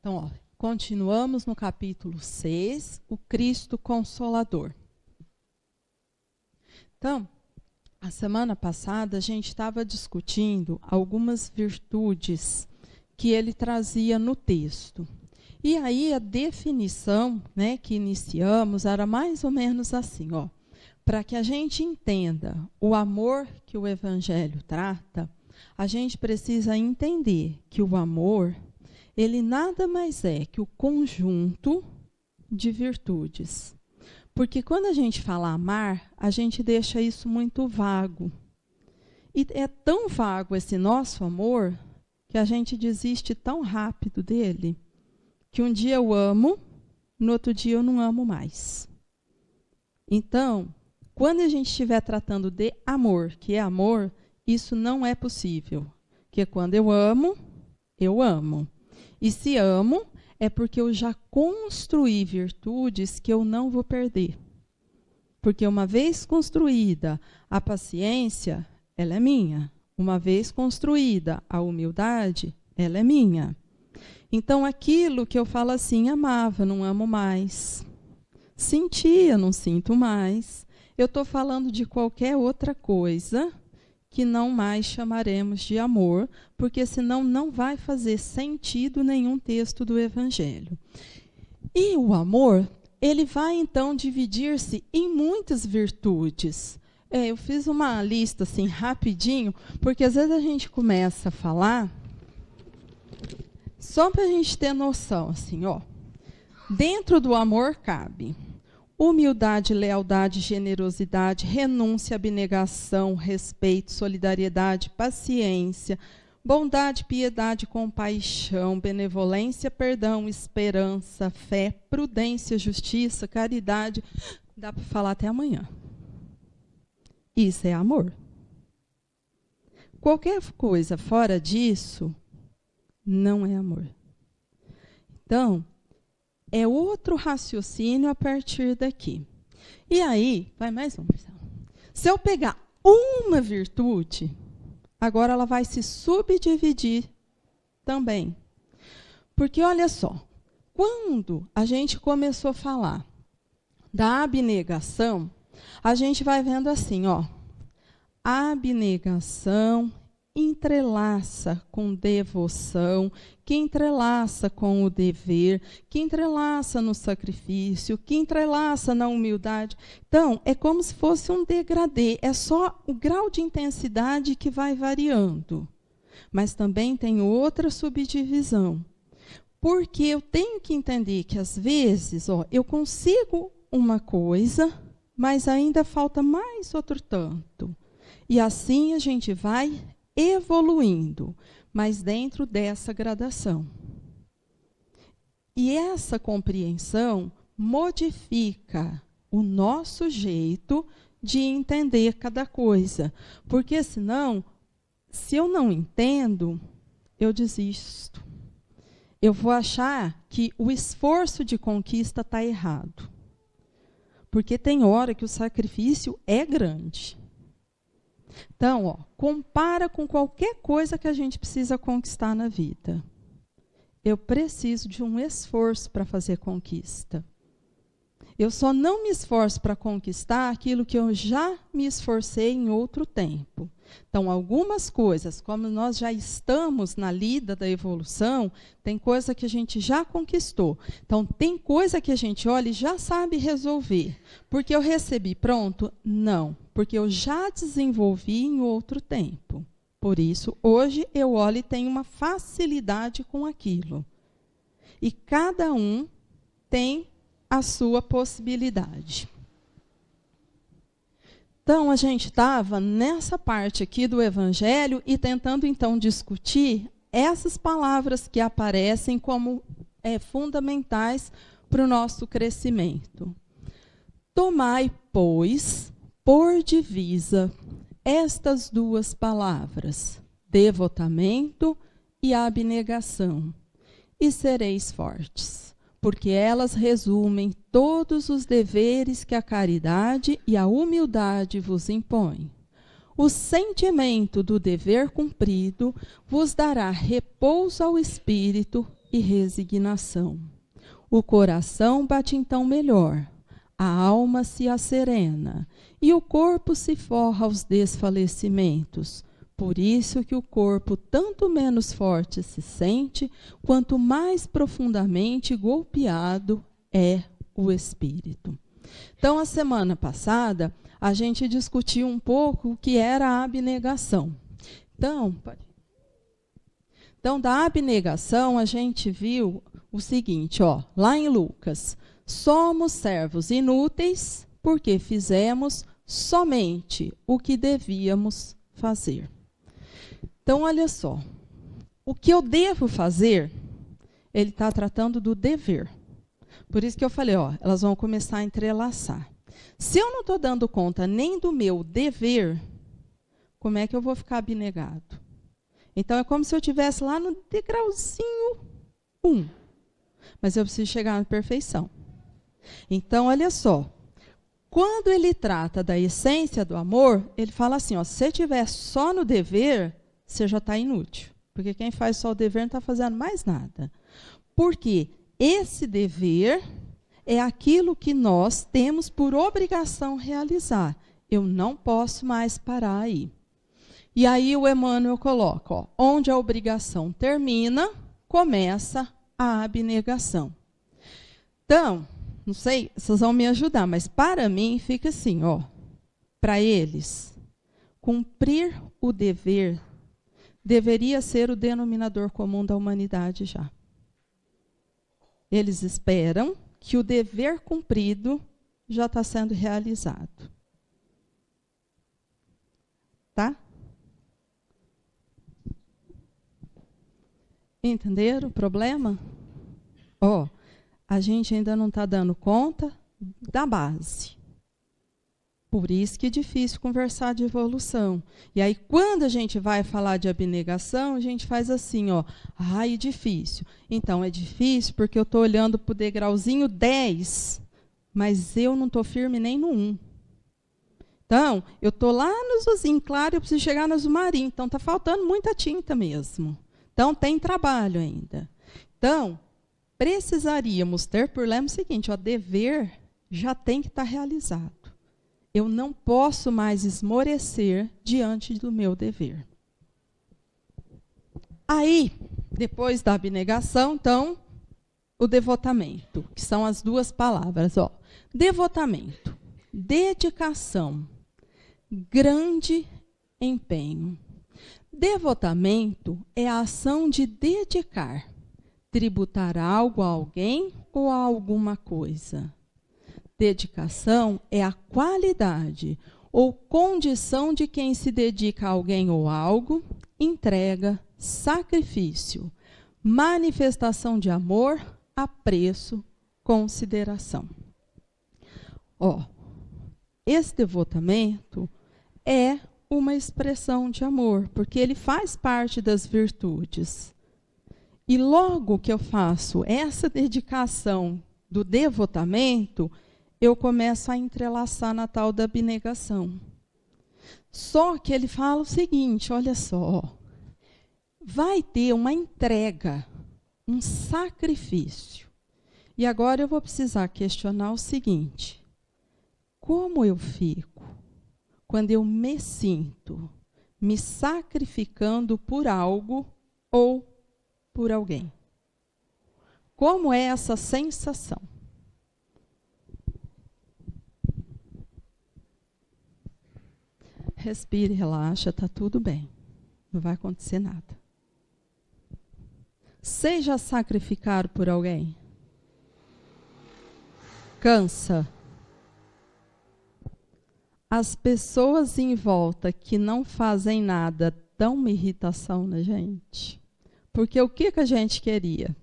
Então, continuamos no capítulo 6, o Cristo Consolador. Então, a semana passada a gente estava discutindo algumas virtudes que ele trazia no texto. E aí a definição, né, que iniciamos era mais ou menos assim, para que a gente entenda o amor que o Evangelho trata, a gente precisa entender que o amor, ele nada mais é que o conjunto de virtudes. Porque quando a gente fala amar, a gente deixa isso muito vago. E é tão vago esse nosso amor que a gente desiste tão rápido dele, que um dia eu amo, no outro dia eu não amo mais. Então, quando a gente estiver tratando de amor, que é amor, isso não é possível. Porque quando eu amo, eu amo. E se amo, é porque eu já construí virtudes que eu não vou perder. Porque uma vez construída a paciência, ela é minha. Uma vez construída a humildade, ela é minha. Então, aquilo que eu falo assim, amava, não amo mais. Sentia, não sinto mais. Eu estou falando de qualquer outra coisa que não mais chamaremos de amor, porque senão não vai fazer sentido nenhum texto do Evangelho. E o amor, ele vai então dividir-se em muitas virtudes. Eu fiz uma lista assim rapidinho, porque às vezes a gente começa a falar, só para a gente ter noção, assim, dentro do amor cabe humildade, lealdade, generosidade, renúncia, abnegação, respeito, solidariedade, paciência, bondade, piedade, compaixão, benevolência, perdão, esperança, fé, prudência, justiça, caridade. Dá para falar até amanhã. Isso é amor. Qualquer coisa fora disso não é amor. Então, é outro raciocínio a partir daqui. E aí, vai mais um, Marcelo. Se eu pegar uma virtude, agora ela vai se subdividir também. Porque, olha só, quando a gente começou a falar da abnegação, a gente vai vendo assim, a abnegação entrelaça com devoção, que entrelaça com o dever, que entrelaça no sacrifício, que entrelaça na humildade. Então, é como se fosse um degradê, é só o grau de intensidade que vai variando. Mas também tem outra subdivisão. Porque eu tenho que entender que, às vezes, eu consigo uma coisa, mas ainda falta mais outro tanto. E assim a gente vai evoluindo, mas dentro dessa gradação. E essa compreensão modifica o nosso jeito de entender cada coisa. Porque senão, se eu não entendo, eu desisto. Eu vou achar que o esforço de conquista está errado. Porque tem hora que o sacrifício é grande. Então, compara com qualquer coisa que a gente precisa conquistar na vida. Eu preciso de um esforço para fazer conquista. Eu só não me esforço para conquistar aquilo que eu já me esforcei em outro tempo. Então, algumas coisas, como nós já estamos na lida da evolução, tem coisa que a gente já conquistou. Então, tem coisa que a gente olha e já sabe resolver. Porque eu recebi pronto? Não. Porque eu já desenvolvi em outro tempo. Por isso, hoje eu olho e tenho uma facilidade com aquilo. E cada um tem a sua possibilidade. Então, a gente estava nessa parte aqui do Evangelho e tentando, então, discutir essas palavras que aparecem como fundamentais para o nosso crescimento. Tomai, pois, por divisa estas duas palavras, devotamento e abnegação, e sereis fortes, porque elas resumem todos os deveres que a caridade e a humildade vos impõem. O sentimento do dever cumprido vos dará repouso ao espírito e resignação. O coração bate então melhor, a alma se asserena, e o corpo se forra aos desfalecimentos. Por isso que o corpo tanto menos forte se sente, quanto mais profundamente golpeado é o espírito. Então, a semana passada, a gente discutiu um pouco o que era a abnegação. Então, da abnegação, a gente viu o seguinte, lá em Lucas: somos servos inúteis porque fizemos somente o que devíamos fazer. Então, olha só, o que eu devo fazer, ele está tratando do dever. Por isso que eu falei, elas vão começar a entrelaçar. Se eu não estou dando conta nem do meu dever, como é que eu vou ficar abnegado? Então, é como se eu estivesse lá no degrauzinho 1. Mas eu preciso chegar na perfeição. Então, olha só. Quando ele trata da essência do amor, ele fala assim, se você estiver só no dever, você já está inútil. Porque quem faz só o dever não está fazendo mais nada. Porque esse dever é aquilo que nós temos por obrigação realizar. Eu não posso mais parar aí. E aí o Emmanuel coloca, onde a obrigação termina, começa a abnegação. Então, não sei, vocês vão me ajudar, mas para mim fica assim, para eles, cumprir o dever deveria ser o denominador comum da humanidade já. Eles esperam que o dever cumprido já está sendo realizado. Tá? Entenderam o problema? A gente ainda não está dando conta da base. Por isso que é difícil conversar de evolução. E aí, quando a gente vai falar de abnegação, a gente faz assim, é difícil. Então, é difícil porque eu estou olhando para o degrauzinho 10, mas eu não estou firme nem no 1. Então, eu estou lá no azulzinho claro e eu preciso chegar no azul marinho. Então, está faltando muita tinta mesmo. Então, tem trabalho ainda. Então, precisaríamos ter por lema o seguinte, dever já tem que estar realizado. Eu não posso mais esmorecer diante do meu dever. Aí, depois da abnegação, então, o devotamento, que são as duas palavras. Devotamento, dedicação, grande empenho. Devotamento é a ação de dedicar, tributar algo a alguém ou a alguma coisa. Dedicação é a qualidade ou condição de quem se dedica a alguém ou algo, entrega, sacrifício, manifestação de amor, apreço, consideração. Esse devotamento é uma expressão de amor, porque ele faz parte das virtudes. E logo que eu faço essa dedicação do devotamento, eu começo a entrelaçar na tal da abnegação. Só que ele fala o seguinte, olha só, vai ter uma entrega, um sacrifício. E agora eu vou precisar questionar o seguinte, como eu fico quando eu me sinto me sacrificando por algo ou por alguém? Como é essa sensação? Respire, relaxa, está tudo bem. Não vai acontecer nada. Seja sacrificado por alguém. Cansa. As pessoas em volta que não fazem nada dão uma irritação na gente. Porque o que a gente queria?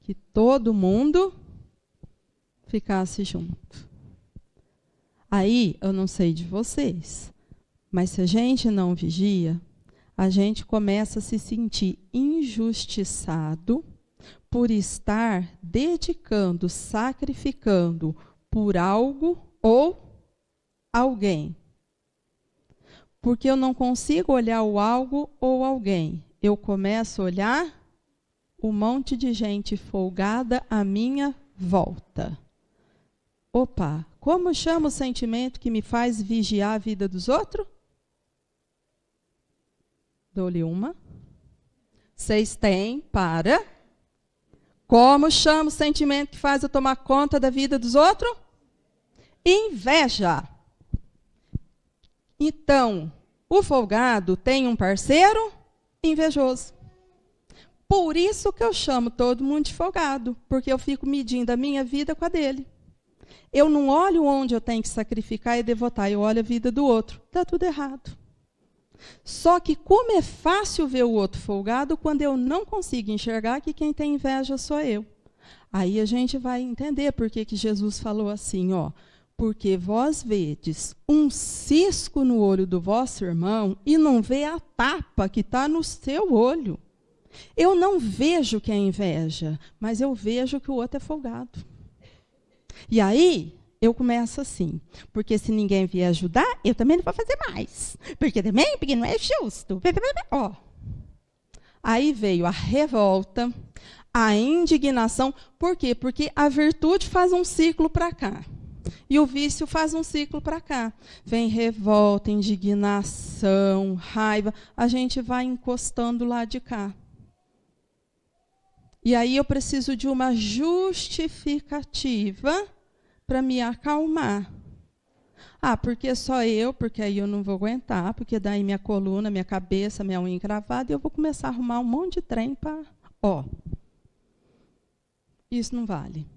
Que todo mundo ficasse junto. Aí, eu não sei de vocês, mas se a gente não vigia, a gente começa a se sentir injustiçado por estar dedicando, sacrificando por algo ou alguém. Porque eu não consigo olhar o algo ou alguém. Eu começo a olhar um monte de gente folgada à minha volta. Opa, como chama o sentimento que me faz vigiar a vida dos outros? Dou-lhe uma. Vocês têm, para. Como chama o sentimento que faz eu tomar conta da vida dos outros? Inveja. Então, o folgado tem um parceiro invejoso. Por isso que eu chamo todo mundo de folgado, porque eu fico medindo a minha vida com a dele. Eu não olho onde eu tenho que sacrificar e devotar, eu olho a vida do outro. Está tudo errado. Só que como é fácil ver o outro folgado quando eu não consigo enxergar que quem tem inveja sou eu. Aí a gente vai entender por que Jesus falou assim, ó. Porque vós vedes um cisco no olho do vosso irmão e não vê a tapa que está no seu olho. Eu não vejo que é inveja, mas eu vejo que o outro é folgado. E aí, eu começo assim, porque se ninguém vier ajudar, eu também não vou fazer mais. Porque não é justo. Ó. Aí veio a revolta, a indignação. Por quê? Porque a virtude faz um ciclo para cá. E o vício faz um ciclo para cá. Vem revolta, indignação, raiva. A gente vai encostando lá de cá. E aí eu preciso de uma justificativa para me acalmar. Ah, porque só eu, porque aí eu não vou aguentar, porque daí minha coluna, minha cabeça, minha unha encravada, e eu vou começar a arrumar um monte de trem para... Ó, isso não vale.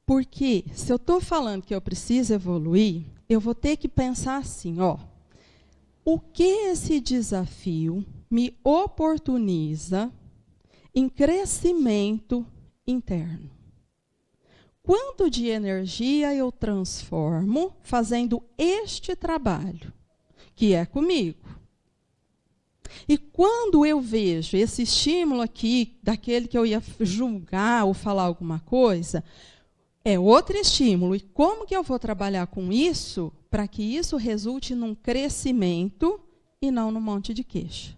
Porque se eu estou falando que eu preciso evoluir, eu vou ter que pensar assim, ó. O que esse desafio me oportuniza em crescimento interno? Quanto de energia eu transformo fazendo este trabalho, que é comigo? E quando eu vejo esse estímulo aqui, daquele que eu ia julgar ou falar alguma coisa, é outro estímulo. E como que eu vou trabalhar com isso para que isso resulte num crescimento e não num monte de queixa?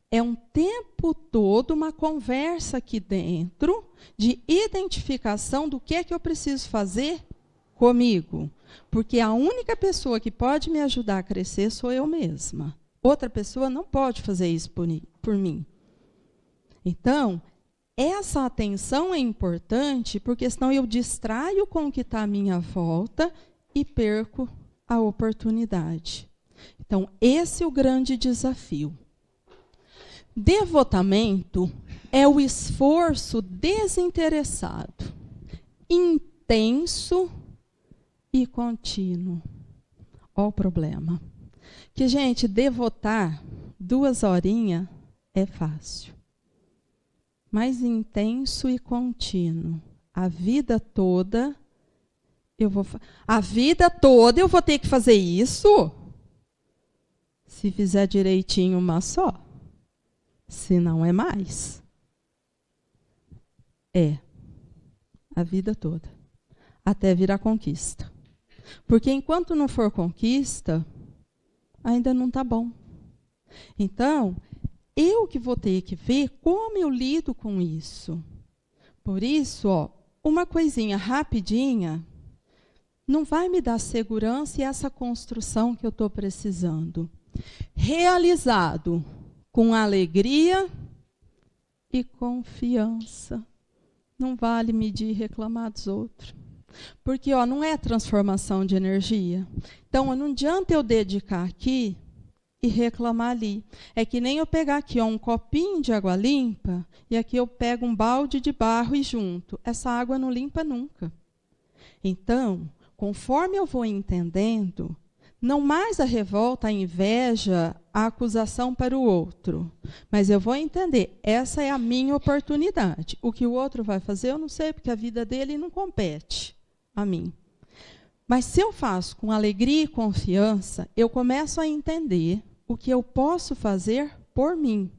É um tempo todo uma conversa aqui dentro de identificação do que é que eu preciso fazer comigo. Porque a única pessoa que pode me ajudar a crescer sou eu mesma. Outra pessoa não pode fazer isso por mim. Então, essa atenção é importante, porque senão eu distraio com o que está à minha volta e perco a oportunidade. Então, esse é o grande desafio. Devotamento é o esforço desinteressado, intenso e contínuo. Olha o problema. Que, gente, devotar 2 horinhas é fácil. Mas intenso e contínuo. A vida toda eu vou ter que fazer isso? Se fizer direitinho uma só. Se não é mais. É. A vida toda. Até virar conquista. Porque enquanto não for conquista, ainda não está bom. Então, eu que vou ter que ver como eu lido com isso. Por isso, ó, uma coisinha rapidinha não vai me dar segurança e essa construção que eu estou precisando. Realizado com alegria e confiança. Não vale medir e reclamar dos outros. Porque ó, não é transformação de energia. Então, não adianta eu dedicar aqui e reclamar ali. É que nem eu pegar aqui ó, um copinho de água limpa e aqui eu pego um balde de barro e junto. Essa água não limpa nunca. Então, conforme eu vou entendendo, não mais a revolta, a inveja, a acusação para o outro. Mas eu vou entender, essa é a minha oportunidade. O que o outro vai fazer, eu não sei, porque a vida dele não compete a mim. Mas se eu faço com alegria e confiança, eu começo a entender o que eu posso fazer por mim.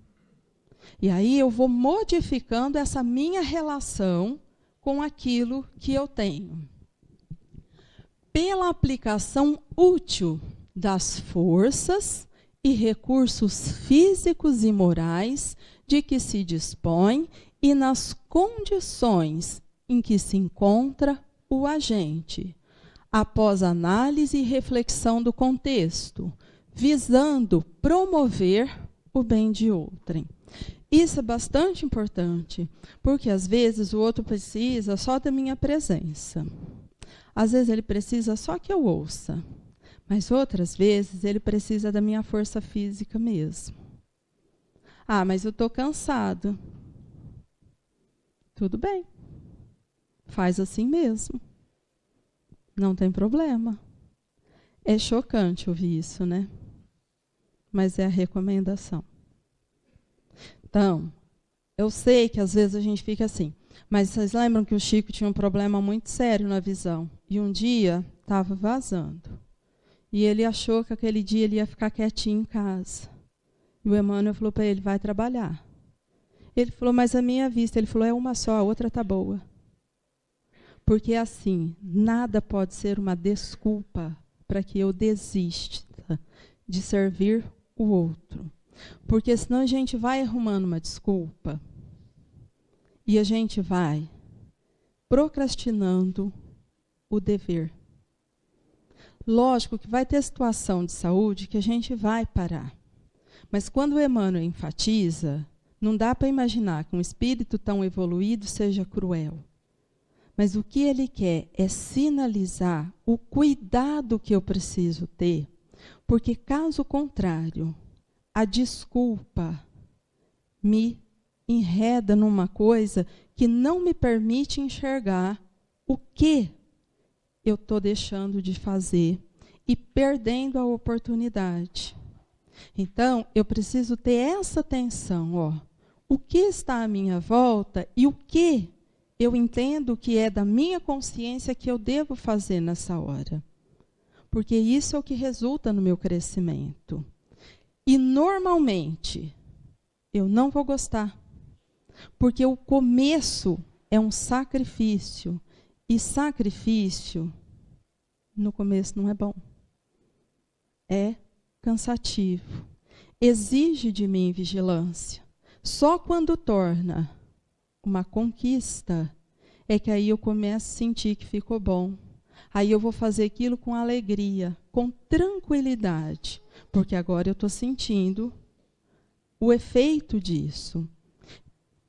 E aí eu vou modificando essa minha relação com aquilo que eu tenho. Pela aplicação útil das forças e recursos físicos e morais de que se dispõe e nas condições em que se encontra o agente, após análise e reflexão do contexto, visando promover o bem de outrem. Isso é bastante importante, porque às vezes o outro precisa só da minha presença. Às vezes ele precisa só que eu ouça, mas outras vezes ele precisa da minha força física mesmo. Ah, mas eu estou cansado. Tudo bem. Faz assim mesmo. Não tem problema. É chocante ouvir isso, né? Mas é a recomendação. Então, eu sei que às vezes a gente fica assim, mas vocês lembram que o Chico tinha um problema muito sério na visão? E um dia estava vazando. E ele achou que aquele dia ele ia ficar quietinho em casa. E o Emmanuel falou para ele, vai trabalhar. Ele falou, mas a minha vista, ele falou, é uma só, a outra está boa. Porque assim, nada pode ser uma desculpa para que eu desista de servir o outro. Porque senão a gente vai arrumando uma desculpa e a gente vai procrastinando o dever. Lógico que vai ter situação de saúde que a gente vai parar. Mas quando o Emmanuel enfatiza, não dá para imaginar que um espírito tão evoluído seja cruel. Mas o que ele quer é sinalizar o cuidado que eu preciso ter, porque caso contrário, a desculpa me enreda numa coisa que não me permite enxergar o que eu estou deixando de fazer e perdendo a oportunidade. Então, eu preciso ter essa atenção, ó, o que está à minha volta e o que eu entendo que é da minha consciência que eu devo fazer nessa hora. Porque isso é o que resulta no meu crescimento. E, normalmente, eu não vou gostar. Porque o começo é um sacrifício. E sacrifício, no começo, não é bom. É cansativo. Exige de mim vigilância. Só quando torna uma conquista é que aí eu começo a sentir que ficou bom. Aí eu vou fazer aquilo com alegria, com tranquilidade, porque agora eu estou sentindo o efeito disso.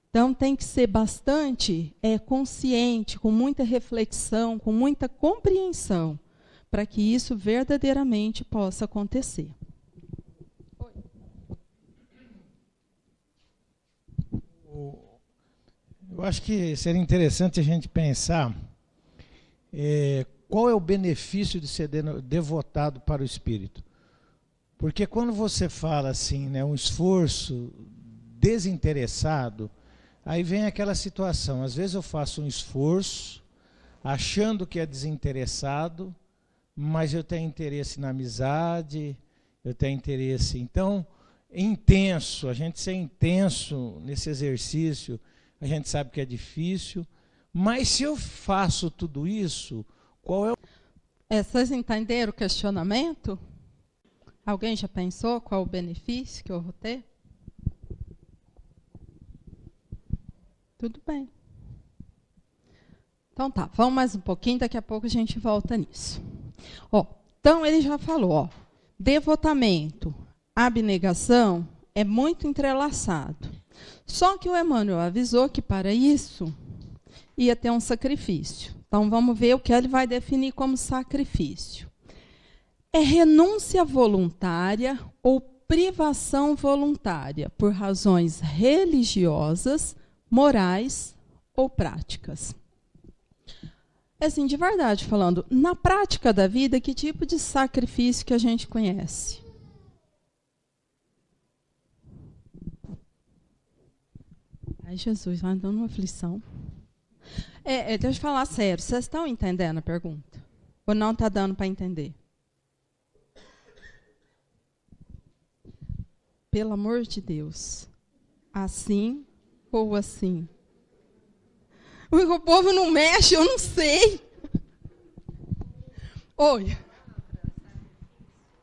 Então tem que ser bastante consciente, com muita reflexão, com muita compreensão, para que isso verdadeiramente possa acontecer. Eu acho que seria interessante a gente pensar qual é o benefício de ser devotado para o espírito. Porque quando você fala assim, né, um esforço desinteressado, aí vem aquela situação, às vezes eu faço um esforço, achando que é desinteressado, mas eu tenho interesse na amizade, eu tenho interesse, então, intenso, a gente ser intenso nesse exercício, a gente sabe que é difícil, mas se eu faço tudo isso, qual é o... Vocês entenderam o questionamento? Alguém já pensou qual o benefício que eu vou ter? Tudo bem. Então tá, vamos mais um pouquinho, daqui a pouco a gente volta nisso. Então ele já falou, devotamento, abnegação é muito entrelaçado. Só que o Emmanuel avisou que para isso ia ter um sacrifício. Então vamos ver o que ele vai definir como sacrifício. É renúncia voluntária ou privação voluntária por razões religiosas, morais ou práticas. Assim, de verdade falando, na prática da vida, que tipo de sacrifício que a gente conhece? Ai, Jesus, vai dando uma aflição. Deixa eu falar sério, vocês estão entendendo a pergunta? Ou não está dando para entender? Pelo amor de Deus, assim ou assim? O povo não mexe, eu não sei. Oi.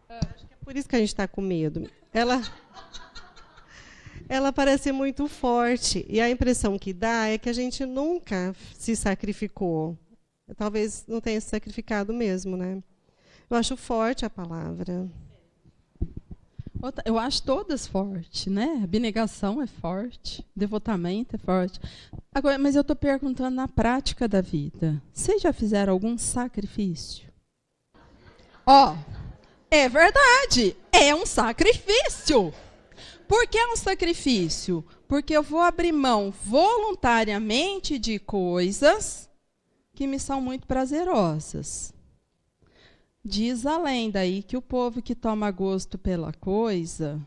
Acho que é por isso que a gente está com medo. ela parece muito forte. E a impressão que dá é que a gente nunca se sacrificou. Talvez não tenha se sacrificado mesmo, né? Eu acho forte a palavra. Eu acho todas fortes, né? Abnegação é forte, devotamento é forte. Agora, mas eu estou perguntando na prática da vida. Vocês já fizeram algum sacrifício? É verdade, é um sacrifício. Por que é um sacrifício? Porque eu vou abrir mão voluntariamente de coisas que me são muito prazerosas. Diz a lenda aí que o povo que toma gosto pela coisa,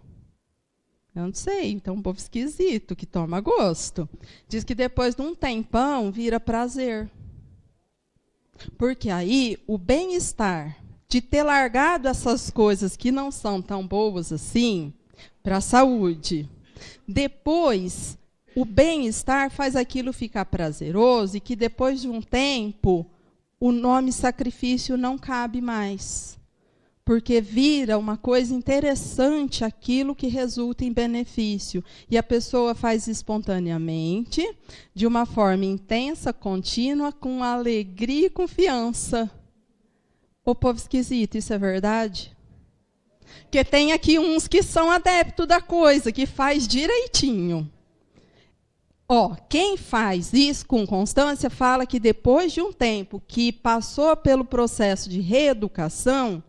eu não sei, então um povo esquisito que toma gosto. Diz que depois de um tempão vira prazer. Porque aí o bem-estar de ter largado essas coisas que não são tão boas assim, para a saúde. Depois, o bem-estar faz aquilo ficar prazeroso e que depois de um tempo, o nome sacrifício não cabe mais. Porque vira uma coisa interessante aquilo que resulta em benefício. E a pessoa faz espontaneamente, de uma forma intensa, contínua, com alegria e confiança. Ô povo esquisito, isso é verdade? Porque tem aqui uns que são adeptos da coisa, que faz direitinho. Quem faz isso com constância fala que depois de um tempo que passou pelo processo de reeducação,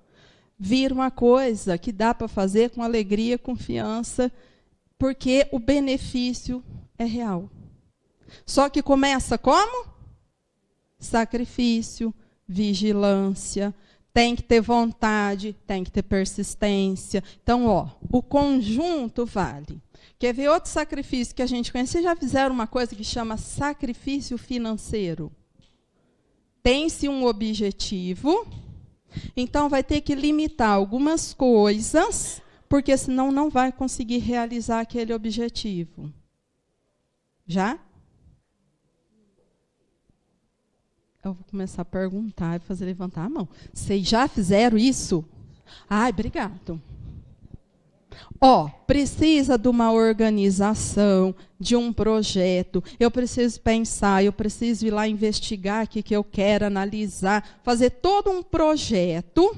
vira uma coisa que dá para fazer com alegria, confiança, porque o benefício é real. Só que começa como? Sacrifício, vigilância, tem que ter vontade, tem que ter persistência. Então, o conjunto vale. Quer ver outro sacrifício que a gente conhece? Vocês já fizeram uma coisa que chama sacrifício financeiro? Tem-se um objetivo, então vai ter que limitar algumas coisas, porque senão não vai conseguir realizar aquele objetivo. Já? Eu vou começar a perguntar e fazer levantar a mão. Vocês já fizeram isso? Ai, obrigado. Precisa de uma organização, de um projeto. Eu preciso pensar, eu preciso ir lá investigar o que eu quero, analisar, fazer todo um projeto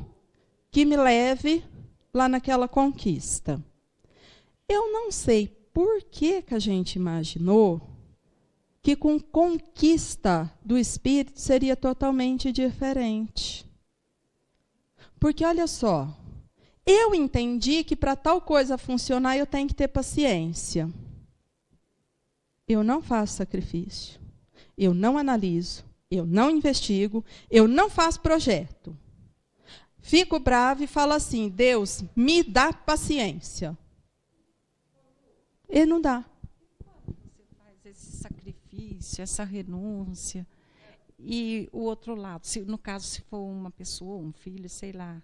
que me leve lá naquela conquista. Eu não sei por que a gente imaginou que com conquista do espírito seria totalmente diferente. Porque, olha só, eu entendi que para tal coisa funcionar eu tenho que ter paciência. Eu não faço sacrifício, eu não analiso, eu não investigo, eu não faço projeto. Fico bravo e falo assim, Deus, me dá paciência. Ele não dá. Esse sacrifício, essa renúncia, e o outro lado, no caso, se for uma pessoa, um filho, sei lá,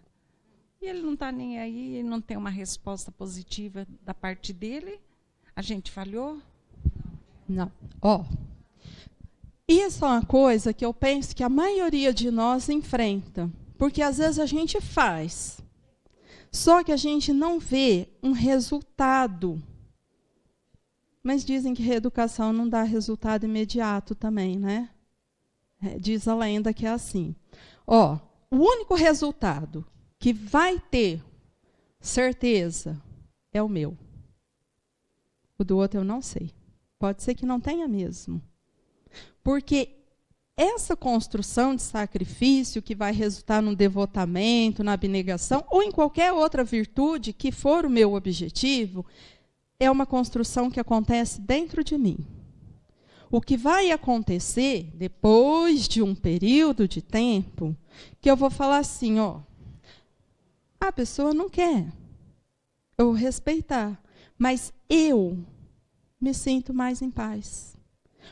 e ele não está nem aí, ele não tem uma resposta positiva da parte dele, a gente falhou? Não. Isso é uma coisa que eu penso que a maioria de nós enfrenta, porque às vezes a gente faz, só que a gente não vê um resultado. Mas dizem que reeducação não dá resultado imediato também, né? Diz a lenda que é assim. O único resultado que vai ter certeza é o meu. O do outro eu não sei. Pode ser que não tenha mesmo. Porque essa construção de sacrifício que vai resultar no devotamento, na abnegação, ou em qualquer outra virtude que for o meu objetivo, é uma construção que acontece dentro de mim. O que vai acontecer depois de um período de tempo, que eu vou falar assim, a pessoa não quer, eu vou respeitar, mas eu me sinto mais em paz.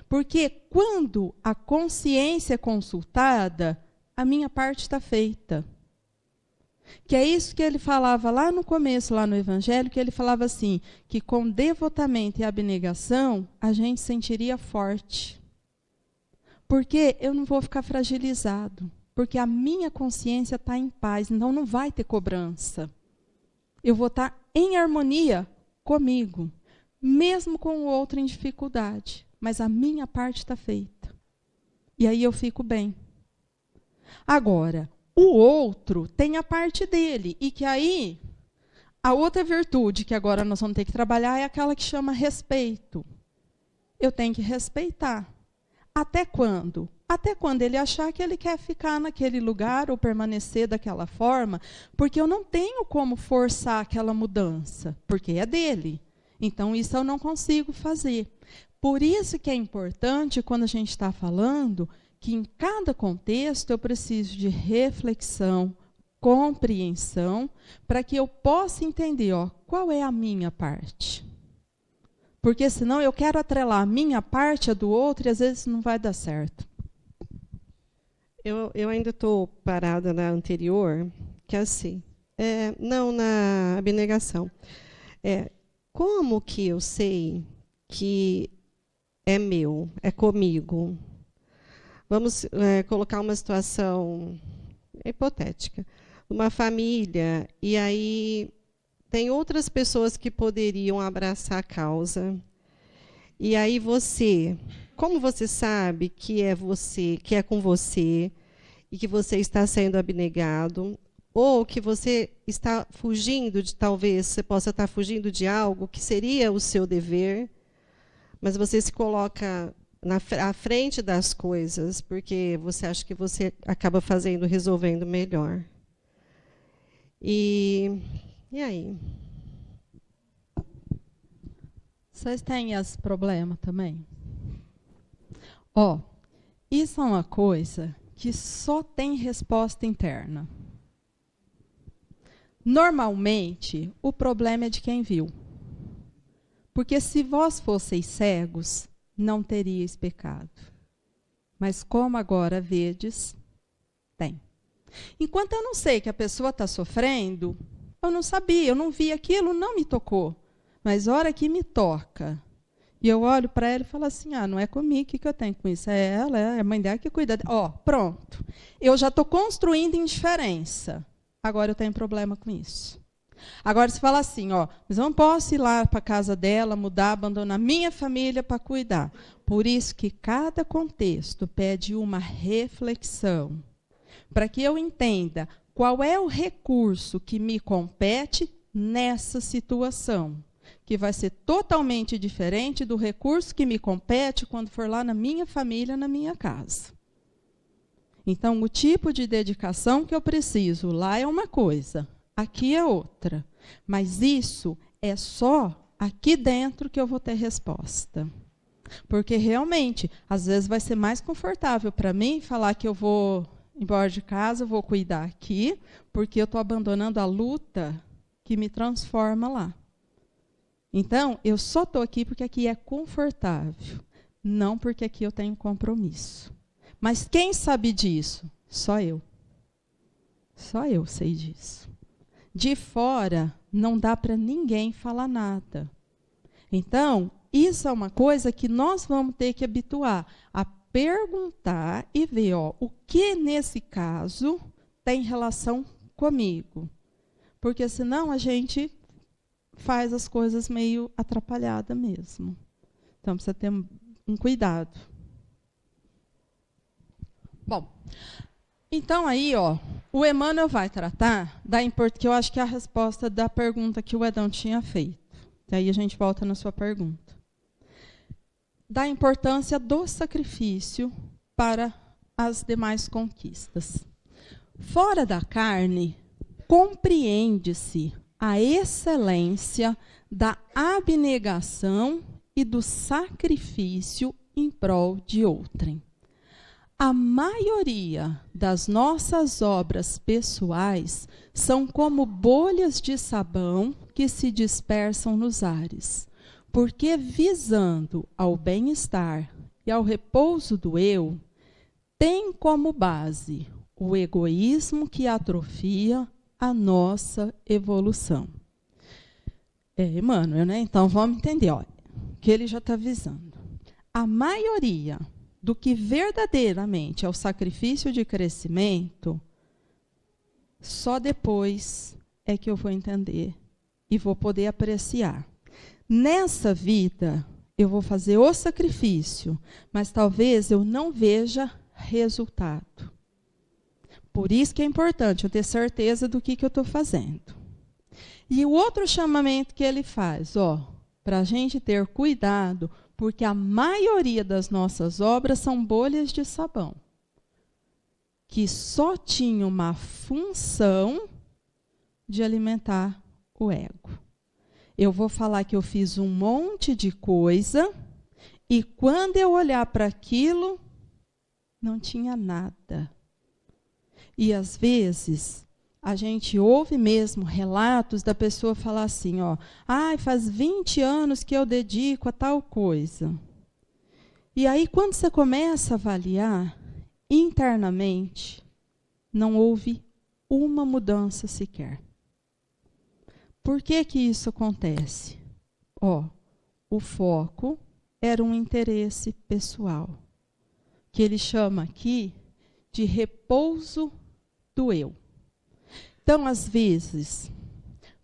Porque quando a consciência é consultada, a minha parte está feita. Que é isso que ele falava lá no começo, lá no Evangelho, que ele falava assim, que com devotamento e abnegação, a gente sentiria forte. Porque eu não vou ficar fragilizado. Porque a minha consciência está em paz, então não vai ter cobrança. Eu vou estar em harmonia comigo. mesmo com o outro em dificuldade, mas a minha parte está feita. E aí eu fico bem. Agora, o outro tem a parte dele, e que aí, a outra virtude que agora nós vamos ter que trabalhar é aquela que chama respeito. Eu tenho que respeitar. Até quando? Até quando ele achar que ele quer ficar naquele lugar ou permanecer daquela forma, porque eu não tenho como forçar aquela mudança, porque é dele. Então, isso eu não consigo fazer. Por isso que é importante, quando a gente está falando, que em cada contexto eu preciso de reflexão, compreensão, para que eu possa entender, qual é a minha parte. Porque senão eu quero atrelar a minha parte à do outro e às vezes não vai dar certo. Eu ainda estou parada na anterior, que é assim, não na abnegação. Como que eu sei que é meu, é comigo? Vamos colocar uma situação hipotética. Uma família, e aí tem outras pessoas que poderiam abraçar a causa. E aí você, como você sabe que é você, que é com você, e que você está sendo abnegado, ou que você está fugindo de, talvez você possa estar fugindo de algo que seria o seu dever, mas você se coloca à frente das coisas, porque você acha que você acaba resolvendo melhor. E aí? Vocês têm esse problema também? Isso é uma coisa que só tem resposta interna. Normalmente, o problema é de quem viu. Porque se vós fosseis cegos, não teríeis pecado. Mas como agora vedes, tem. Enquanto eu não sei que a pessoa está sofrendo, eu não sabia, eu não vi aquilo, não me tocou. Mas a hora que me toca, e eu olho para ela e falo assim, não é comigo, o que eu tenho com isso? É ela, é a mãe dela que cuida. Pronto. Eu já estou construindo indiferença. Agora eu tenho problema com isso. Agora você fala assim, mas eu não posso ir lá para a casa dela, mudar, abandonar minha família para cuidar. Por isso que cada contexto pede uma reflexão, para que eu entenda qual é o recurso que me compete nessa situação, que vai ser totalmente diferente do recurso que me compete quando for lá na minha família, na minha casa. Então, o tipo de dedicação que eu preciso lá é uma coisa, aqui é outra. Mas isso é só aqui dentro que eu vou ter resposta. Porque, realmente, às vezes vai ser mais confortável para mim falar que eu vou embora de casa, vou cuidar aqui, porque eu estou abandonando a luta que me transforma lá. Então, eu só estou aqui porque aqui é confortável, não porque aqui eu tenho compromisso. Mas quem sabe disso? Só eu. Só eu sei disso. De fora, não dá para ninguém falar nada. Então, isso é uma coisa que nós vamos ter que habituar a perguntar e ver o que, nesse caso, tem relação comigo. Porque, senão, a gente faz as coisas meio atrapalhada mesmo. Então, precisa ter um cuidado. Bom, então aí, o Emmanuel vai tratar que eu acho que é a resposta da pergunta que o Edão tinha feito. E aí a gente volta na sua pergunta. Da importância do sacrifício para as demais conquistas. Fora da carne, compreende-se a excelência da abnegação e do sacrifício em prol de outrem. A maioria das nossas obras pessoais são como bolhas de sabão que se dispersam nos ares, porque, visando ao bem-estar e ao repouso do eu, tem como base o egoísmo que atrofia a nossa evolução. Emmanuel, né? Então, vamos entender, que ele já está visando. A maioria do que verdadeiramente é o sacrifício de crescimento, só depois é que eu vou entender e vou poder apreciar. nessa vida eu vou fazer o sacrifício, mas talvez eu não veja resultado. Por isso que é importante eu ter certeza do que eu estou fazendo. E o outro chamamento que ele faz, para a gente ter cuidado, porque a maioria das nossas obras são bolhas de sabão, que só tinham uma função de alimentar o ego. Eu vou falar que eu fiz um monte de coisa e quando eu olhar para aquilo, não tinha nada. E às vezes a gente ouve mesmo relatos da pessoa falar assim, faz 20 anos que eu dedico a tal coisa. E aí quando você começa a avaliar, internamente, não houve uma mudança sequer. Por que que isso acontece? O foco era um interesse pessoal, que ele chama aqui de repouso do eu. Então, às vezes,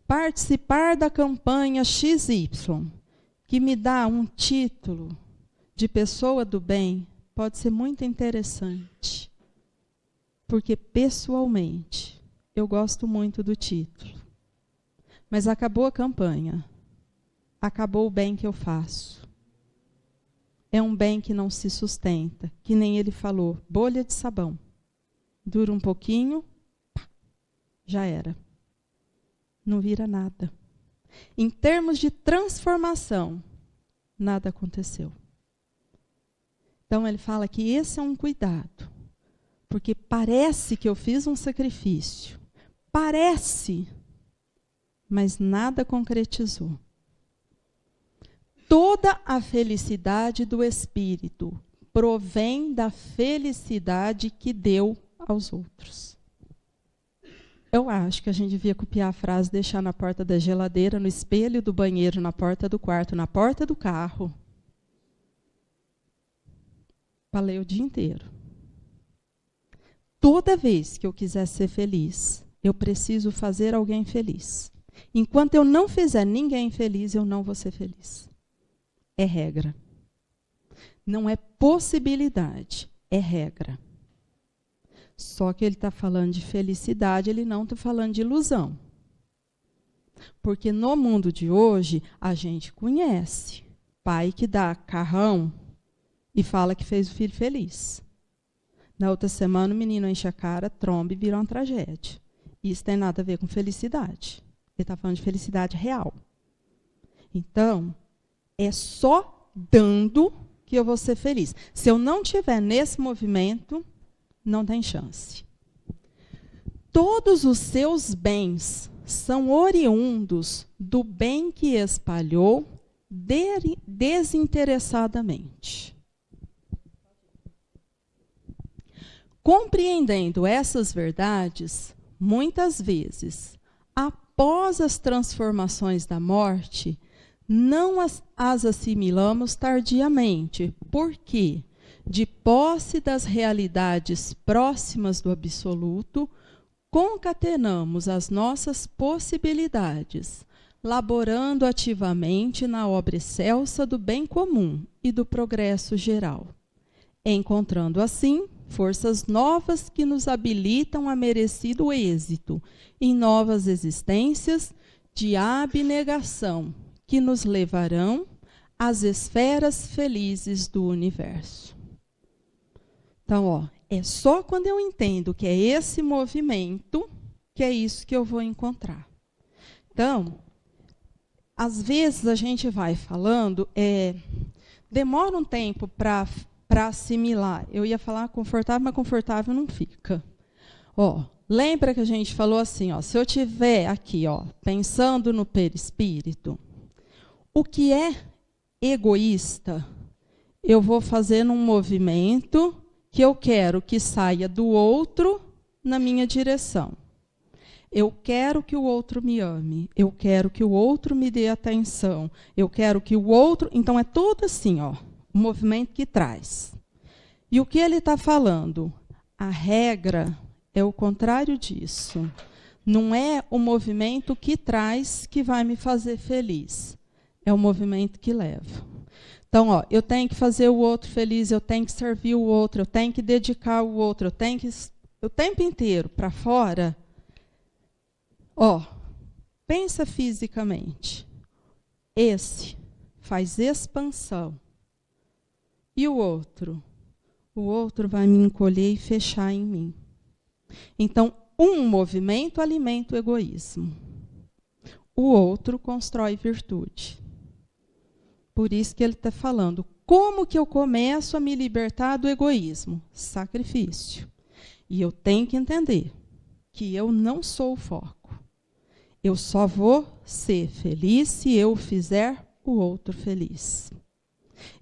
participar da campanha XY, que me dá um título de pessoa do bem, pode ser muito interessante, porque pessoalmente eu gosto muito do título. Mas acabou a campanha, acabou o bem que eu faço. É um bem que não se sustenta, que nem ele falou, bolha de sabão. Dura um pouquinho, já era. Não vira nada. Em termos de transformação, nada aconteceu. Então ele fala que esse é um cuidado, porque parece que eu fiz um sacrifício, parece, mas nada concretizou. Toda a felicidade do Espírito provém da felicidade que deu aos outros. Eu acho que a gente devia copiar a frase, deixar na porta da geladeira, no espelho do banheiro, na porta do quarto, na porta do carro. Para ler o dia inteiro. Toda vez que eu quiser ser feliz, eu preciso fazer alguém feliz. Enquanto eu não fizer ninguém feliz, eu não vou ser feliz. É regra. Não é possibilidade, é regra. Só que ele está falando de felicidade, ele não está falando de ilusão. Porque no mundo de hoje, a gente conhece pai que dá carrão e fala que fez o filho feliz. Na outra semana, o menino enche a cara, tromba e vira uma tragédia. Isso tem nada a ver com felicidade. Ele está falando de felicidade real. Então, é só dando que eu vou ser feliz. Se eu não estiver nesse movimento, não tem chance. Todos os seus bens são oriundos do bem que espalhou desinteressadamente. Compreendendo essas verdades, muitas vezes, após as transformações da morte, não as assimilamos tardiamente. Por quê? De posse das realidades próximas do absoluto, concatenamos as nossas possibilidades, laborando ativamente na obra excelsa do bem comum e do progresso geral, encontrando assim forças novas que nos habilitam a merecido êxito em novas existências de abnegação, que nos levarão às esferas felizes do universo. Então, é só quando eu entendo que é esse movimento que é isso que eu vou encontrar. Então, às vezes a gente vai falando, demora um tempo para assimilar. Eu ia falar confortável, mas confortável não fica. Lembra que a gente falou assim, se eu estiver aqui, pensando no perispírito, o que é egoísta, eu vou fazer num movimento que eu quero que saia do outro na minha direção. Eu quero que o outro me ame, eu quero que o outro me dê atenção, eu quero que o outro... Então, é tudo assim, o movimento que traz. E o que ele está falando? A regra é o contrário disso. Não é o movimento que traz que vai me fazer feliz. é o movimento que leva. Então, ó, eu tenho que fazer o outro feliz, eu tenho que servir o outro, eu tenho que dedicar o outro, eu tenho que o tempo inteiro para fora. Ó, pensa fisicamente. Esse faz expansão. E o outro? O outro vai me encolher e fechar em mim. Então, um movimento alimenta o egoísmo. O outro constrói virtude. Por isso que ele está falando, como que eu começo a me libertar do egoísmo? Sacrifício. E eu tenho que entender que eu não sou o foco. Eu só vou ser feliz se eu fizer o outro feliz.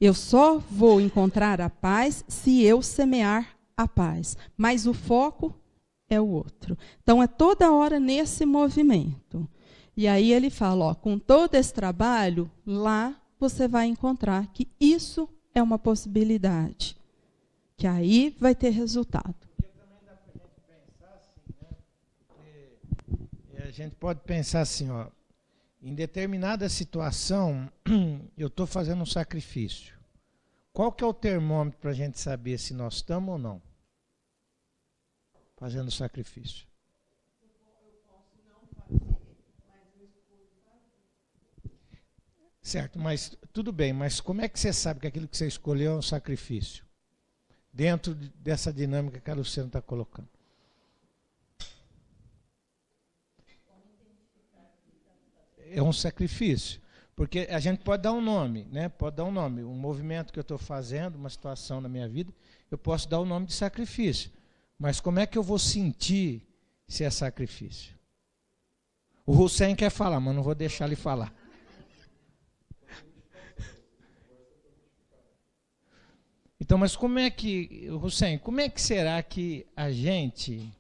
Eu só vou encontrar a paz se eu semear a paz. Mas o foco é o outro. Então, é toda hora nesse movimento. E aí ele fala, ó, com todo esse trabalho, lá você vai encontrar que isso é uma possibilidade. Que aí vai ter resultado. Também dá para a gente pensar assim, né? Porque a gente pode pensar assim, ó, em determinada situação, eu estou fazendo um sacrifício. Qual que é o termômetro para a gente saber se nós estamos ou não fazendo sacrifício? Certo, mas tudo bem, mas como é que você sabe que aquilo que você escolheu é um sacrifício? Dentro dessa dinâmica que a Luciana está colocando. É um sacrifício. Porque a gente pode dar um nome, né? Pode dar um nome. Um movimento que eu estou fazendo, uma situação na minha vida, eu posso dar o nome de sacrifício. Mas como é que eu vou sentir se é sacrifício? O Hussein quer falar, mas não vou deixar ele falar. Então, mas como é que, Hussein, como é que será que a gente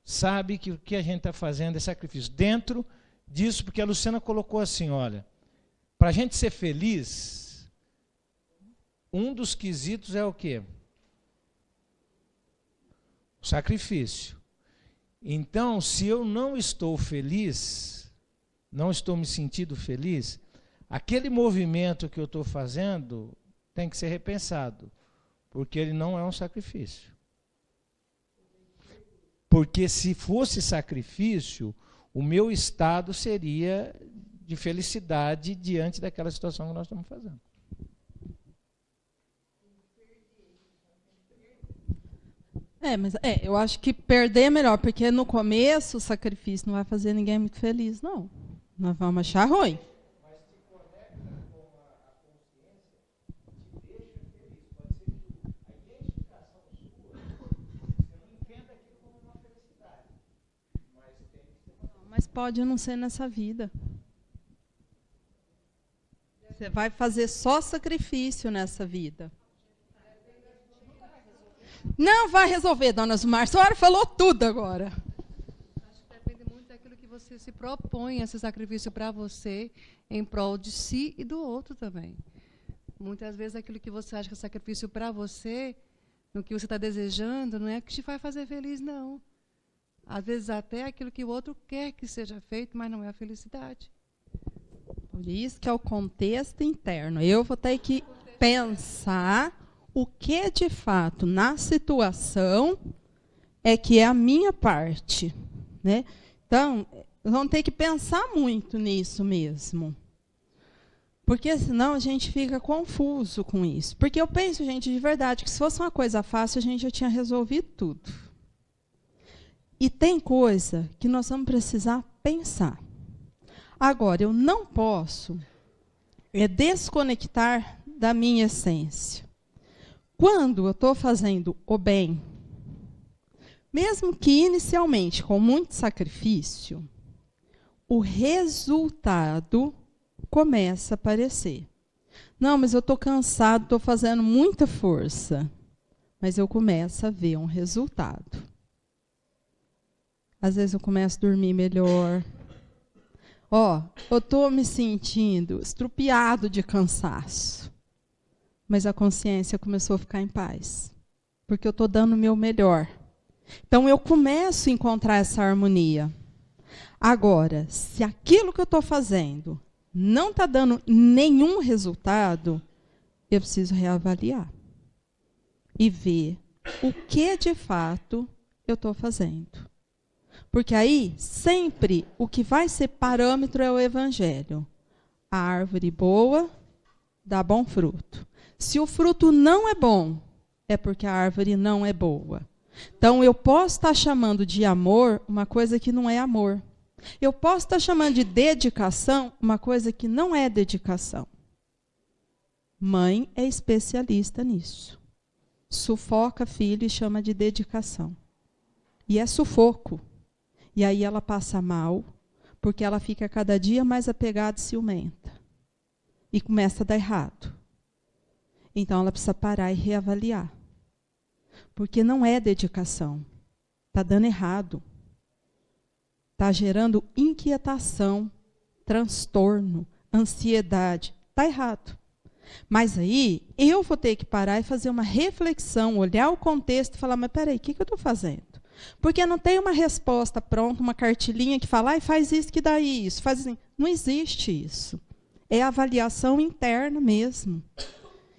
sabe que o que a gente está fazendo é sacrifício? Dentro disso, porque a Luciana colocou assim, olha, para a gente ser feliz, um dos quesitos é o quê? O sacrifício. Então, se eu não estou feliz, não estou me sentindo feliz, aquele movimento que eu estou fazendo tem que ser repensado, porque ele não é um sacrifício. Porque se fosse sacrifício, o meu estado seria de felicidade diante daquela situação que nós estamos fazendo. Mas eu acho que perder é melhor, porque no começo o sacrifício não vai fazer ninguém muito feliz, não. Nós vamos achar ruim. Mas pode não ser nessa vida. Você vai fazer só sacrifício nessa vida. Não vai resolver, dona Zumar. A senhora falou tudo agora. Acho que depende muito daquilo que você se propõe, esse sacrifício para você, em prol de si e do outro também. Muitas vezes aquilo que você acha que é sacrifício para você, no que você está desejando, não é que te vai fazer feliz, não. Às vezes até aquilo que o outro quer que seja feito, mas não é a felicidade. Por isso que é o contexto interno. Eu vou ter que pensar o que de fato na situação é que é a minha parte, né? Então, vamos ter que pensar muito nisso mesmo. Porque senão a gente fica confuso com isso. Porque eu penso, gente, de verdade, que se fosse uma coisa fácil, a gente já tinha resolvido tudo. E tem coisa que nós vamos precisar pensar. Agora, eu não posso desconectar da minha essência. Quando eu estou fazendo o bem, mesmo que inicialmente com muito sacrifício, o resultado começa a aparecer. Não, mas eu estou cansado, estou fazendo muita força. Mas eu começo a ver um resultado. Às vezes eu começo a dormir melhor. Eu estou me sentindo estrupiado de cansaço. Mas a consciência começou a ficar em paz. Porque eu estou dando o meu melhor. Então eu começo a encontrar essa harmonia. Agora, se aquilo que eu estou fazendo não está dando nenhum resultado, eu preciso reavaliar e ver o que de fato eu estou fazendo. Porque aí, sempre, o que vai ser parâmetro é o Evangelho. A árvore boa dá bom fruto. Se o fruto não é bom, é porque a árvore não é boa. Então, eu posso estar chamando de amor uma coisa que não é amor. Eu posso estar chamando de dedicação uma coisa que não é dedicação. Mãe é especialista nisso. Sufoca filho e chama de dedicação. E é sufoco. E aí ela passa mal, porque ela fica cada dia mais apegada e ciumenta. E começa a dar errado. Então ela precisa parar e reavaliar. Porque não é dedicação. Está dando errado. Está gerando inquietação, transtorno, ansiedade. Está errado. Mas aí eu vou ter que parar e fazer uma reflexão, olhar o contexto e falar, mas peraí, o que eu estou fazendo? Porque não tem uma resposta pronta, uma cartilinha que fala, faz isso que dá isso. Faz assim. Não existe isso. É avaliação interna mesmo.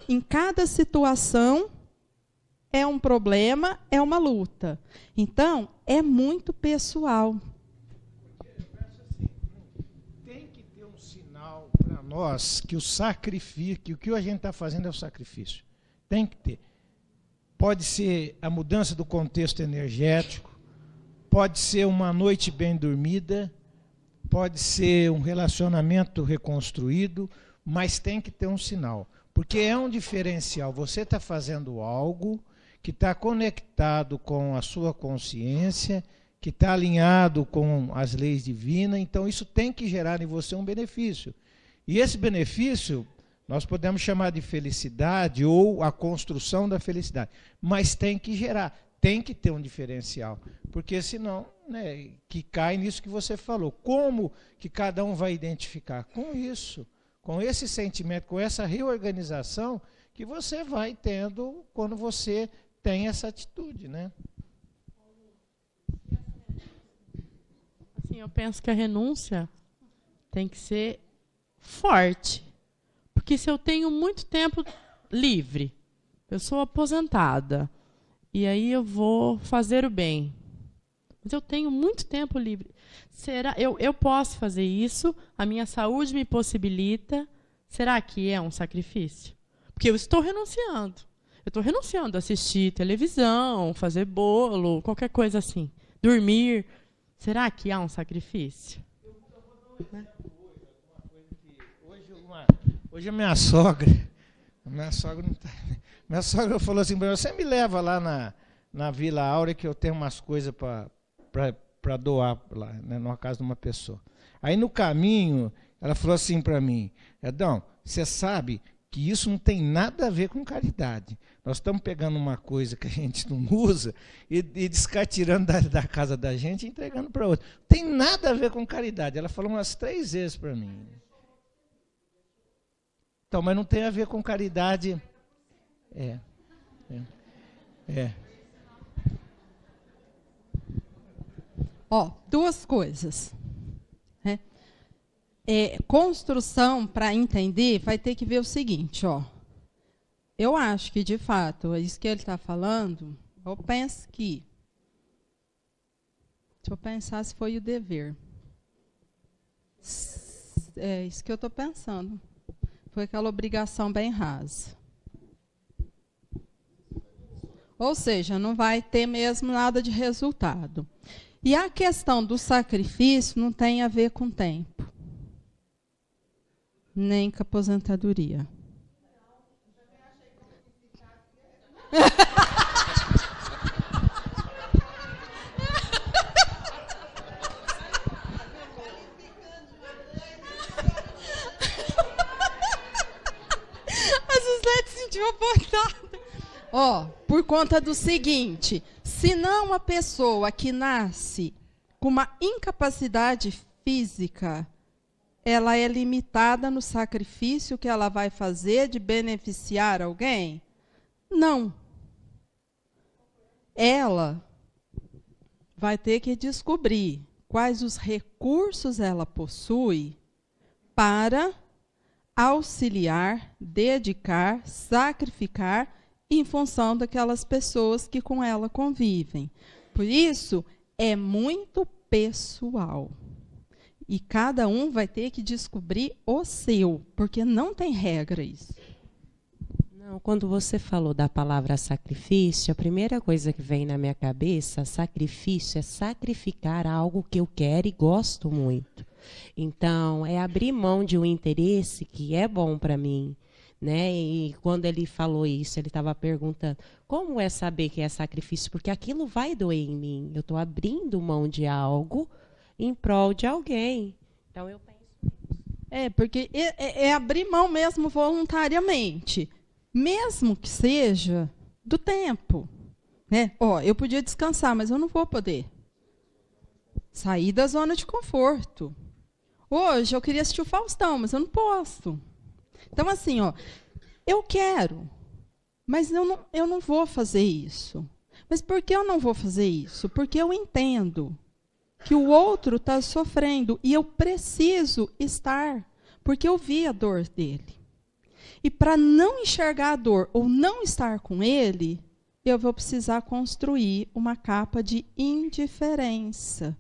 Em cada situação é um problema, é uma luta. Então, é muito pessoal. Tem que ter um sinal para nós que o sacrifício, que o que a gente está fazendo é o sacrifício. Tem que ter. Pode ser a mudança do contexto energético, pode ser uma noite bem dormida, pode ser um relacionamento reconstruído, mas tem que ter um sinal. Porque é um diferencial. Você está fazendo algo que está conectado com a sua consciência, que está alinhado com as leis divinas, então isso tem que gerar em você um benefício. E esse benefício nós podemos chamar de felicidade ou a construção da felicidade, mas tem que gerar, tem que ter um diferencial, porque senão, né, que cai nisso que você falou. Como que cada um vai identificar? Com isso, com esse sentimento, com essa reorganização que você vai tendo quando você tem essa atitude, né? Assim, eu penso que a renúncia tem que ser forte. Porque se eu tenho muito tempo livre, eu sou aposentada, e aí eu vou fazer o bem, mas eu tenho muito tempo livre. Será? Eu posso fazer isso? A minha saúde me possibilita? Será que é um sacrifício? Porque eu estou renunciando. Eu estou renunciando a assistir televisão, fazer bolo, qualquer coisa assim. Dormir. Será que há um sacrifício? Hoje a minha sogra não tá, minha sogra falou assim, você me leva lá na Vila Áurea que eu tenho umas coisas para doar lá, né, numa casa de uma pessoa. Aí no caminho, ela falou assim para mim, Edão, você sabe que isso não tem nada a ver com caridade. Nós estamos pegando uma coisa que a gente não usa e descartirando da casa da gente e entregando para outra. Não tem nada a ver com caridade. Ela falou umas 3 vezes para mim. Então, mas não tem a ver com caridade. Ó, 2 coisas. Né? Construção, para entender, vai ter que ver o seguinte, ó. Eu acho que, de fato, é isso que ele está falando, eu penso que... Deixa eu pensar se foi o dever. É isso que eu estou pensando. Foi aquela obrigação bem rasa. Ou seja, não vai ter mesmo nada de resultado. E a questão do sacrifício não tem a ver com tempo, nem com aposentadoria. A Suzete sentiu apontada. Ó, por conta do seguinte, se não uma pessoa que nasce com uma incapacidade física, ela é limitada no sacrifício que ela vai fazer de beneficiar alguém? Não. Ela vai ter que descobrir quais os recursos ela possui para auxiliar, dedicar, sacrificar em função daquelas pessoas que com ela convivem. Por isso, é muito pessoal. E cada um vai ter que descobrir o seu, porque não tem regra isso. Não, quando você falou da palavra sacrifício, a primeira coisa que vem na minha cabeça, sacrifício é sacrificar algo que eu quero e gosto muito. Então, é abrir mão de um interesse que é bom para mim, né? E quando ele falou isso, ele estava perguntando, como é saber que é sacrifício? Porque aquilo vai doer em mim. Eu estou abrindo mão de algo em prol de alguém. Então, eu penso nisso. Porque é abrir mão mesmo voluntariamente. Mesmo que seja do tempo. Né? Eu podia descansar, mas eu não vou poder. Sair da zona de conforto. Hoje eu queria assistir o Faustão, mas eu não posso. Então, assim, eu quero, mas eu não vou fazer isso. Mas por que eu não vou fazer isso? Porque eu entendo que o outro está sofrendo e eu preciso estar, porque eu vi a dor dele. E para não enxergar a dor ou não estar com ele, eu vou precisar construir uma capa de indiferença.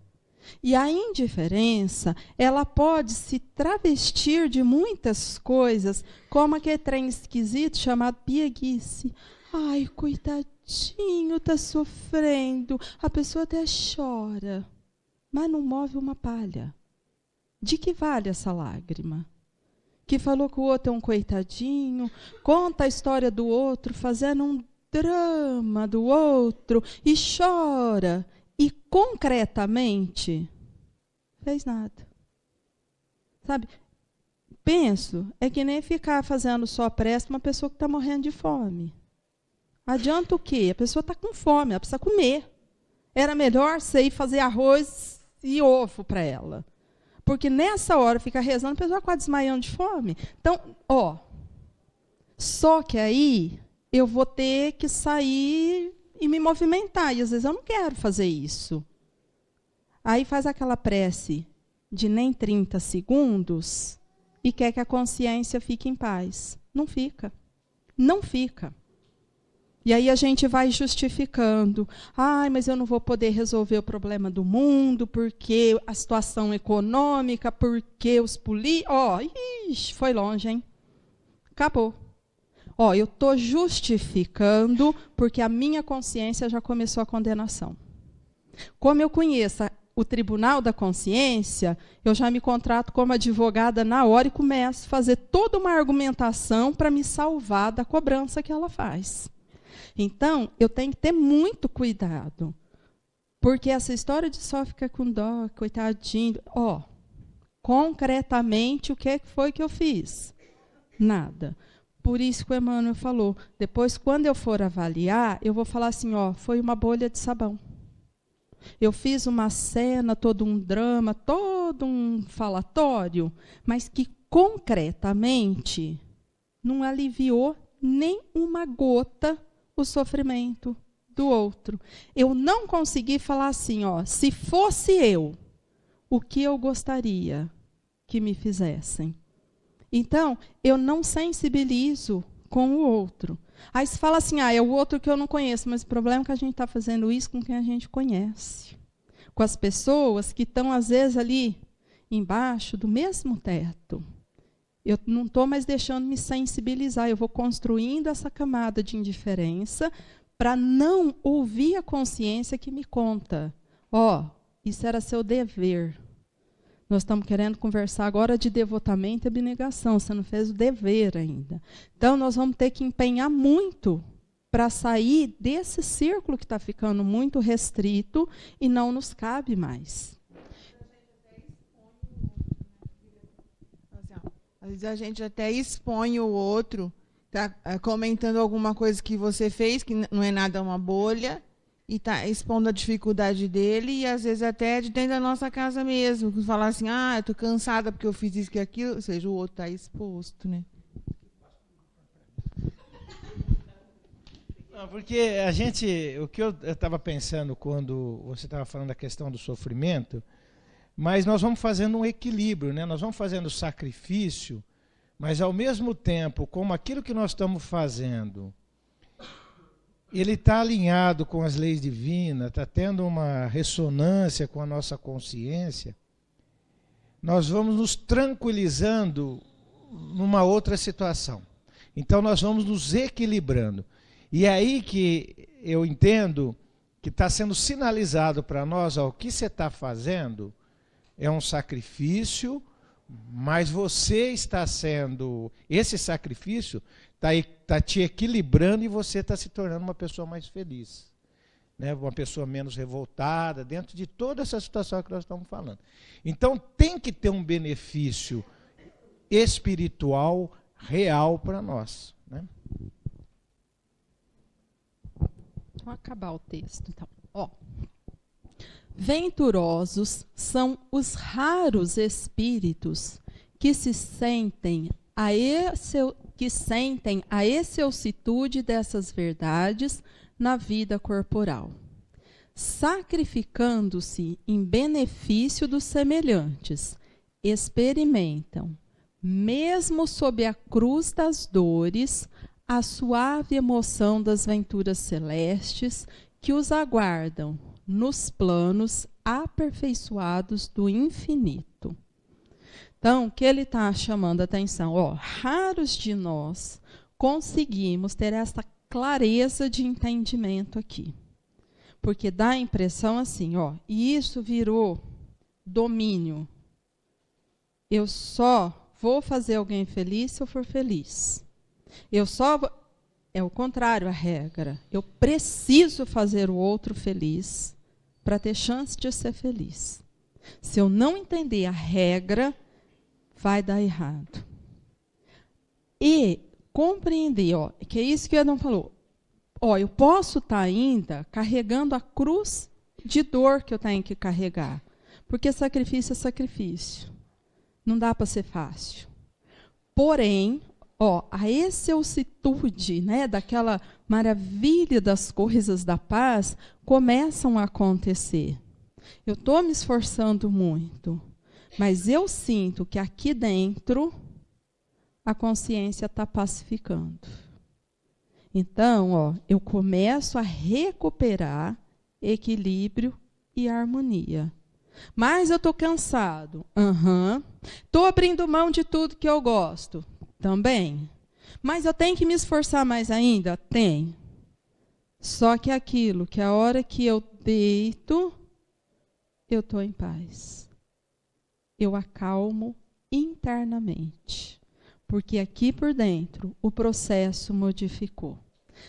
E a indiferença, ela pode se travestir de muitas coisas, como aquele trem esquisito chamado pieguice. Ai, coitadinho, está sofrendo. A pessoa até chora, mas não move uma palha. De que vale essa lágrima? Que falou que o outro é um coitadinho, conta a história do outro, fazendo um drama do outro, e chora. E, concretamente, fez nada. Sabe? Penso, é que nem ficar fazendo só prece uma pessoa que está morrendo de fome. Adianta o quê? A pessoa está com fome, ela precisa comer. Era melhor você ir fazer arroz e ovo para ela. Porque nessa hora, ficar rezando, a pessoa quase desmaiando de fome. Então, só que aí eu vou ter que sair e me movimentar. E às vezes eu não quero fazer isso. Aí faz aquela prece de nem 30 segundos e quer que a consciência fique em paz. Não fica. Não fica. E aí a gente vai justificando. Ai, mas eu não vou poder resolver o problema do mundo, porque a situação econômica, porque os políticos... Ixi, foi longe, hein? Acabou. Eu estou justificando porque a minha consciência já começou a condenação. Como eu conheço o Tribunal da Consciência, eu já me contrato como advogada na hora e começo a fazer toda uma argumentação para me salvar da cobrança que ela faz. Então, eu tenho que ter muito cuidado, porque essa história de só ficar com dó, coitadinho... concretamente, o que foi que eu fiz? Nada. Por isso que o Emmanuel falou, depois, quando eu for avaliar, eu vou falar assim, foi uma bolha de sabão. Eu fiz uma cena, todo um drama, todo um falatório, mas que, concretamente, não aliviou nem uma gota o sofrimento do outro. Eu não consegui falar assim, se fosse eu, o que eu gostaria que me fizessem. Então, eu não sensibilizo com o outro. Aí se fala assim, é o outro que eu não conheço, mas o problema é que a gente está fazendo isso com quem a gente conhece. Com as pessoas que estão, às vezes, ali embaixo do mesmo teto. Eu não estou mais deixando me sensibilizar, eu vou construindo essa camada de indiferença para não ouvir a consciência que me conta. Isso era seu dever. Nós estamos querendo conversar agora de devotamento e abnegação. Você não fez o dever ainda. Então, nós vamos ter que empenhar muito para sair desse círculo que está ficando muito restrito e não nos cabe mais. Às vezes a gente até expõe o outro, tá comentando alguma coisa que você fez, que não é nada uma bolha, e está expondo a dificuldade dele, e às vezes até de dentro da nossa casa mesmo. Falar assim, eu estou cansada porque eu fiz isso e aquilo, ou seja, o outro está exposto, né? Não, porque o que eu estava pensando quando você estava falando da questão do sofrimento, mas nós vamos fazendo um equilíbrio, né? Nós vamos fazendo sacrifício, mas ao mesmo tempo, como aquilo que nós estamos fazendo, ele está alinhado com as leis divinas, está tendo uma ressonância com a nossa consciência, nós vamos nos tranquilizando numa outra situação. Então nós vamos nos equilibrando. E é aí que eu entendo que está sendo sinalizado para nós, ó, o que você está fazendo é um sacrifício, mas você está sendo, esse sacrifício está te equilibrando e você está se tornando uma pessoa mais feliz, né? Uma pessoa menos revoltada, dentro de toda essa situação que nós estamos falando. Então tem que ter um benefício espiritual real para nós, né? Vou acabar o texto, então. Ó. Venturosos são os raros espíritos que sentem a excelsitude dessas verdades na vida corporal, sacrificando-se em benefício dos semelhantes, experimentam, mesmo sob a cruz das dores, a suave emoção das venturas celestes que os aguardam nos planos aperfeiçoados do infinito. Então, o que ele está chamando a atenção? Ó, raros de nós conseguimos ter essa clareza de entendimento aqui. Porque dá a impressão assim, ó, e isso virou domínio. Eu só vou fazer alguém feliz se eu for feliz. Eu só é o contrário a regra. Eu preciso fazer o outro feliz para ter chance de ser feliz. Se eu não entender a regra, vai dar errado. E compreender, ó, que é isso que o Adão falou. Ó, eu posso estar ainda carregando a cruz de dor que eu tenho que carregar. Porque sacrifício é sacrifício. Não dá para ser fácil. Porém, ó, a excelsitude, né, daquela maravilha das coisas da paz começam a acontecer. Eu estou me esforçando muito, mas eu sinto que aqui dentro a consciência está pacificando. Então, ó, eu começo a recuperar equilíbrio e harmonia. Mas eu estou cansado. Estou abrindo mão de tudo que eu gosto. Também. Mas eu tenho que me esforçar mais ainda? Tem. Só que aquilo que a hora que eu deito, eu estou em paz. Eu acalmo internamente. Porque aqui por dentro o processo modificou.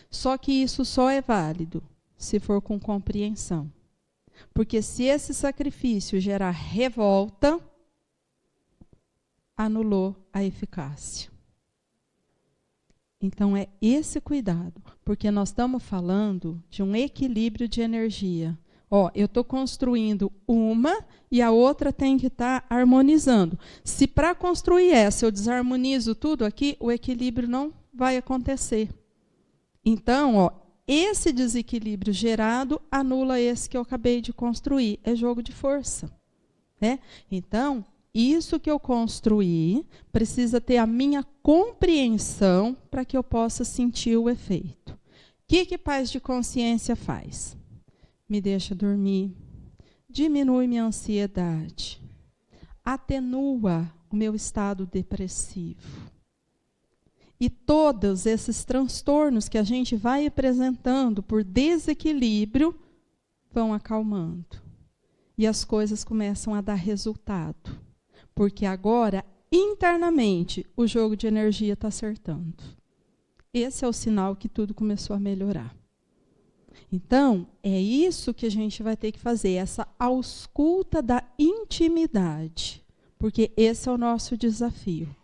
Só que isso só é válido se for com compreensão. Porque se esse sacrifício gerar revolta, anulou a eficácia. Então é esse cuidado, porque nós estamos falando de um equilíbrio de energia. Ó, eu estou construindo uma e a outra tem que estar harmonizando. Se para construir essa eu desarmonizo tudo aqui, o equilíbrio não vai acontecer. Então, ó, esse desequilíbrio gerado anula esse que eu acabei de construir. É jogo de força. Né? Então, isso que eu construí precisa ter a minha compreensão para que eu possa sentir o efeito. O que paz de consciência faz? Me deixa dormir, diminui minha ansiedade, atenua o meu estado depressivo. E todos esses transtornos que a gente vai apresentando por desequilíbrio vão acalmando. E as coisas começam a dar resultado. Porque agora, internamente, o jogo de energia está acertando. Esse é o sinal que tudo começou a melhorar. Então, é isso que a gente vai ter que fazer, essa ausculta da intimidade. Porque esse é o nosso desafio.